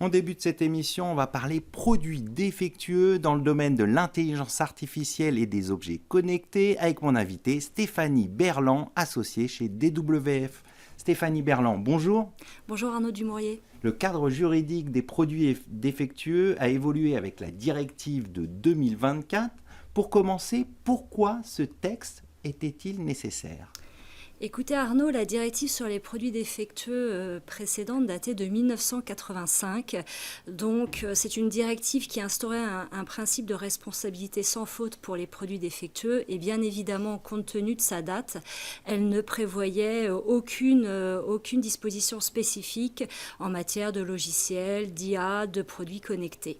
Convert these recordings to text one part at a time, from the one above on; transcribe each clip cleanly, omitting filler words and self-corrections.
En début de cette émission, on va parler produits défectueux dans le domaine de l'intelligence artificielle et des objets connectés avec mon invité Stéphanie Berland, associée chez DWF. Stéphanie Berland, bonjour. Bonjour Arnaud Dumouriez. Le cadre juridique des produits défectueux a évolué avec la directive de 2024. Pour commencer, pourquoi ce texte était-il nécessaire ? Écoutez Arnaud, la directive sur les produits défectueux précédente datait de 1985. Donc c'est une directive qui instaurait un principe de responsabilité sans faute pour les produits défectueux. Et bien évidemment, compte tenu de sa date, elle ne prévoyait aucune disposition spécifique en matière de logiciels, d'IA, de produits connectés.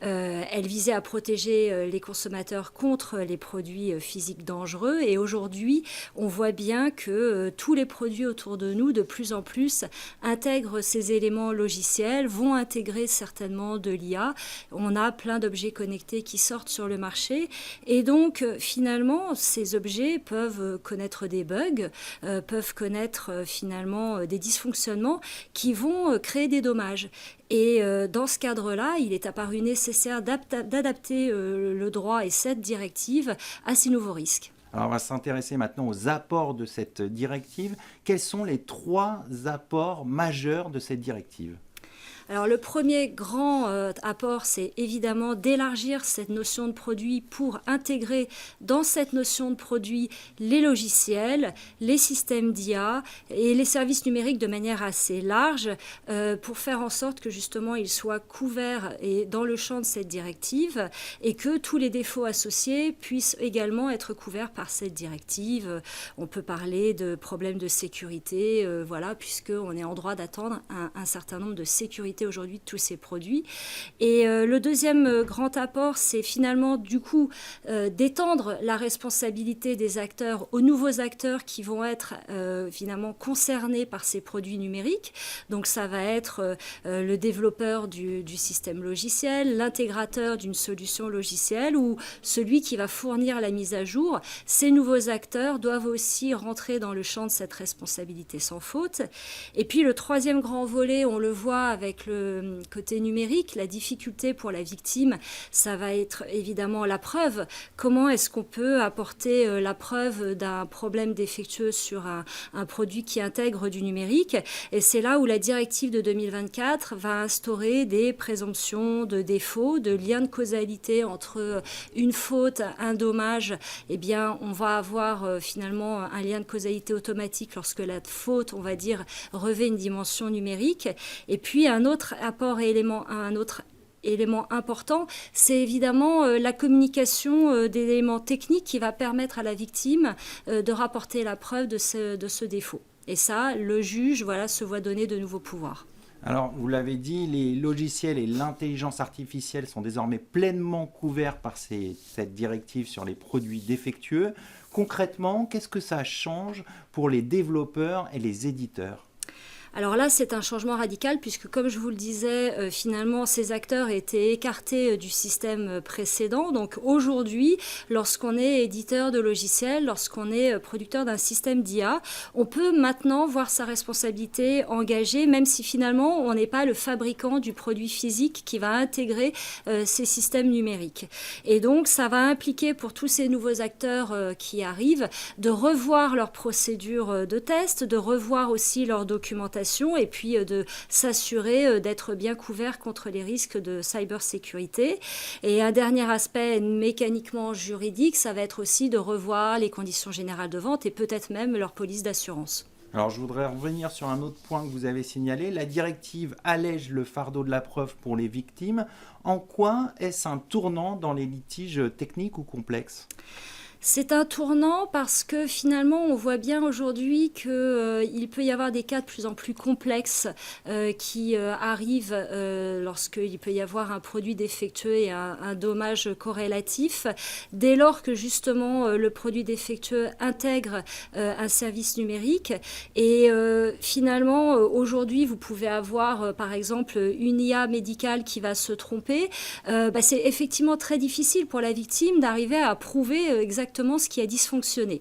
Elle visait à protéger les consommateurs contre les produits physiques dangereux. Et aujourd'hui, on voit bien que tous les produits autour de nous, de plus en plus, intègrent ces éléments logiciels, vont intégrer certainement de l'IA. On a plein d'objets connectés qui sortent sur le marché. Et donc, finalement, ces objets peuvent connaître des bugs, peuvent connaître finalement des dysfonctionnements qui vont créer des dommages. Et dans ce cadre-là, il est apparu nécessaire d'adapter le droit et cette directive à ces nouveaux risques. Alors, on va s'intéresser maintenant aux apports de cette directive. Quels sont les 3 apports majeurs de cette directive ? Alors le premier grand apport, c'est évidemment d'élargir cette notion de produit pour intégrer dans cette notion de produit les logiciels, les systèmes d'IA et les services numériques de manière assez large pour faire en sorte que justement ils soient couverts et dans le champ de cette directive et que tous les défauts associés puissent également être couverts par cette directive. On peut parler de problèmes de sécurité, puisqu'on est en droit d'attendre un certain nombre de sécurités aujourd'hui de tous ces produits. Et le deuxième grand apport, c'est finalement du coup d'étendre la responsabilité des acteurs aux nouveaux acteurs qui vont être finalement concernés par ces produits numériques. Donc ça va être le développeur du système logiciel, l'intégrateur d'une solution logicielle ou celui qui va fournir la mise à jour. Ces nouveaux acteurs doivent aussi rentrer dans le champ de cette responsabilité sans faute. Et puis le troisième grand volet, on le voit avec le côté numérique, la difficulté pour la victime, ça va être évidemment la preuve. Comment est-ce qu'on peut apporter la preuve d'un problème défectueux sur un produit qui intègre du numérique ? Et c'est là où la directive de 2024 va instaurer des présomptions de défaut, de lien de causalité entre une faute, un dommage. Eh bien, on va avoir finalement un lien de causalité automatique lorsque la faute, on va dire, revêt une dimension numérique. Et puis un autre élément important, c'est évidemment la communication d'éléments techniques qui va permettre à la victime de rapporter la preuve de ce défaut. Et ça, le juge se voit donner de nouveaux pouvoirs. Alors, vous l'avez dit, les logiciels et l'intelligence artificielle sont désormais pleinement couverts par cette directive sur les produits défectueux. Concrètement, qu'est-ce que ça change pour les développeurs et les éditeurs ? Alors là, c'est un changement radical puisque, comme je vous le disais, finalement, ces acteurs étaient écartés du système précédent. Donc aujourd'hui, lorsqu'on est éditeur de logiciels, lorsqu'on est producteur d'un système d'IA, on peut maintenant voir sa responsabilité engagée, même si finalement, on n'est pas le fabricant du produit physique qui va intégrer ces systèmes numériques. Et donc, ça va impliquer pour tous ces nouveaux acteurs qui arrivent de revoir leurs procédures de test, de revoir aussi leur documentation et puis de s'assurer d'être bien couvert contre les risques de cybersécurité. Et un dernier aspect mécaniquement juridique, ça va être aussi de revoir les conditions générales de vente et peut-être même leur police d'assurance. Alors, je voudrais revenir sur un autre point que vous avez signalé. La directive allège le fardeau de la preuve pour les victimes. En quoi est-ce un tournant dans les litiges techniques ou complexes ? C'est un tournant parce que finalement, on voit bien aujourd'hui qu'il peut y avoir des cas de plus en plus complexes qui arrivent lorsqu'il peut y avoir un produit défectueux et un dommage corrélatif. Dès lors que justement le produit défectueux intègre un service numérique. Et finalement, aujourd'hui, vous pouvez avoir par exemple une IA médicale qui va se tromper. C'est effectivement très difficile pour la victime d'arriver à prouver exactement ce qui a dysfonctionné.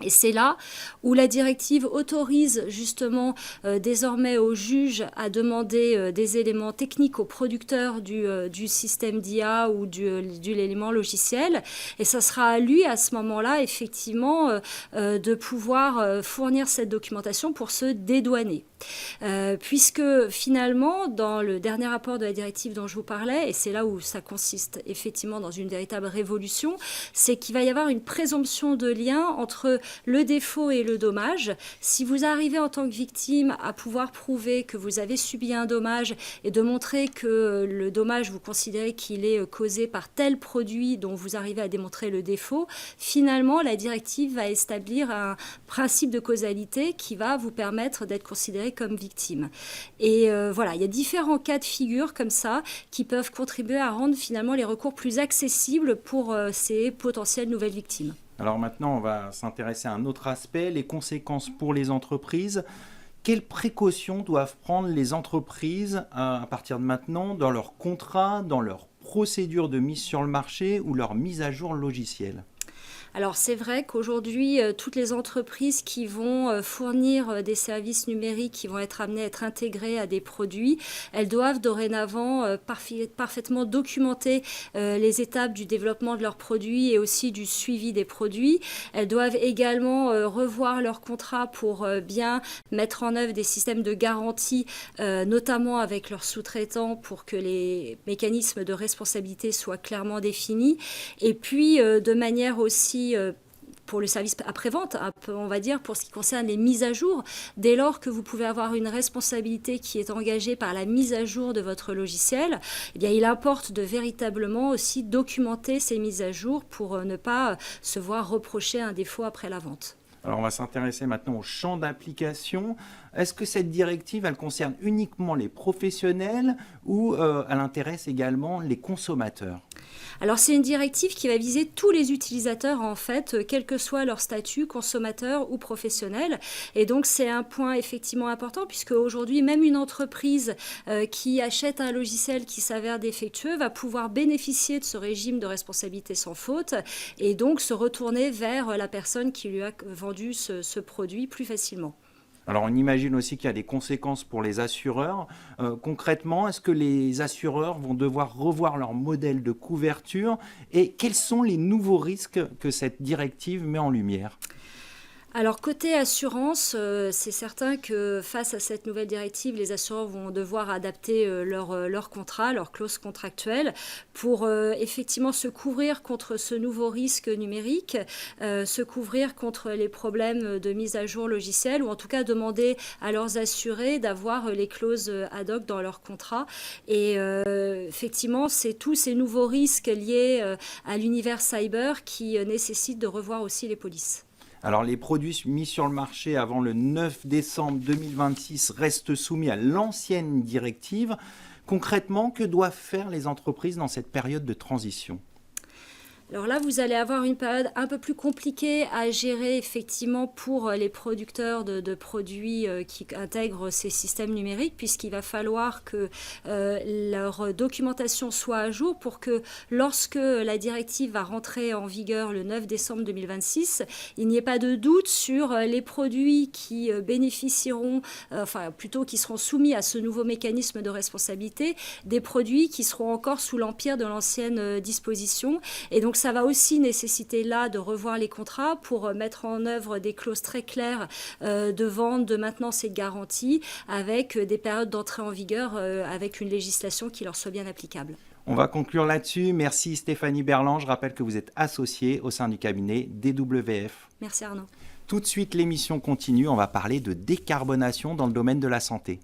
Et c'est là où la directive autorise justement désormais au juge à demander des éléments techniques au producteur du système d'IA ou de l'élément logiciel. Et ça sera à lui à ce moment-là effectivement de pouvoir fournir cette documentation pour se dédouaner. Puisque finalement, dans le dernier rapport de la directive dont je vous parlais, et c'est là où ça consiste effectivement dans une véritable révolution, c'est qu'il va y avoir une présomption de lien entre le défaut et le dommage. Si vous arrivez en tant que victime à pouvoir prouver que vous avez subi un dommage et de montrer que le dommage, vous considérez qu'il est causé par tel produit dont vous arrivez à démontrer le défaut, finalement, la directive va établir un principe de causalité qui va vous permettre d'être considéré comme victime. Et voilà, il y a différents cas de figure comme ça qui peuvent contribuer à rendre finalement les recours plus accessibles pour ces potentielles nouvelles victimes. Alors maintenant, on va s'intéresser à un autre aspect, les conséquences pour les entreprises. Quelles précautions doivent prendre les entreprises à partir de maintenant dans leurs contrats, dans leurs procédures de mise sur le marché ou leur mise à jour logicielle ? Alors c'est vrai qu'aujourd'hui, toutes les entreprises qui vont fournir des services numériques qui vont être amenés à être intégrés à des produits, elles doivent dorénavant parfaitement documenter les étapes du développement de leurs produits et aussi du suivi des produits. Elles doivent également revoir leurs contrats pour bien mettre en œuvre des systèmes de garantie, notamment avec leurs sous-traitants pour que les mécanismes de responsabilité soient clairement définis. Et puis de manière aussi pour le service après-vente, on va dire, pour ce qui concerne les mises à jour. Dès lors que vous pouvez avoir une responsabilité qui est engagée par la mise à jour de votre logiciel, eh bien, il importe de véritablement aussi documenter ces mises à jour pour ne pas se voir reprocher un défaut après la vente. Alors on va s'intéresser maintenant au champ d'application. Est-ce que cette directive, elle concerne uniquement les professionnels ou elle intéresse également les consommateurs ? Alors c'est une directive qui va viser tous les utilisateurs en fait, quel que soit leur statut, consommateur ou professionnel. Et donc c'est un point effectivement important puisque aujourd'hui même une entreprise qui achète un logiciel qui s'avère défectueux va pouvoir bénéficier de ce régime de responsabilité sans faute et donc se retourner vers la personne qui lui a vendu ce produit plus facilement. Alors on imagine aussi qu'il y a des conséquences pour les assureurs. Concrètement, est-ce que les assureurs vont devoir revoir leur modèle de couverture et quels sont les nouveaux risques que cette directive met en lumière ? Alors côté assurance, c'est certain que face à cette nouvelle directive, les assureurs vont devoir adapter leur contrat, leurs clauses contractuelles pour effectivement se couvrir contre ce nouveau risque numérique, se couvrir contre les problèmes de mise à jour logicielle ou en tout cas demander à leurs assurés d'avoir les clauses ad hoc dans leur contrat. Et effectivement, c'est tous ces nouveaux risques liés à l'univers cyber qui nécessitent de revoir aussi les polices. Alors les produits mis sur le marché avant le 9 décembre 2026 restent soumis à l'ancienne directive. Concrètement, que doivent faire les entreprises dans cette période de transition ? Alors là, vous allez avoir une période un peu plus compliquée à gérer effectivement pour les producteurs de produits qui intègrent ces systèmes numériques puisqu'il va falloir que leur documentation soit à jour pour que lorsque la directive va rentrer en vigueur le 9 décembre 2026, il n'y ait pas de doute sur les produits qui bénéficieront, enfin plutôt qui seront soumis à ce nouveau mécanisme de responsabilité, des produits qui seront encore sous l'empire de l'ancienne disposition. Et donc ça va aussi nécessiter là de revoir les contrats pour mettre en œuvre des clauses très claires de vente, de maintenance et de garantie avec des périodes d'entrée en vigueur avec une législation qui leur soit bien applicable. On va conclure là-dessus. Merci Stéphanie Berland. Je rappelle que vous êtes associée au sein du cabinet DWF. Merci Arnaud. Tout de suite, l'émission continue. On va parler de décarbonation dans le domaine de la santé.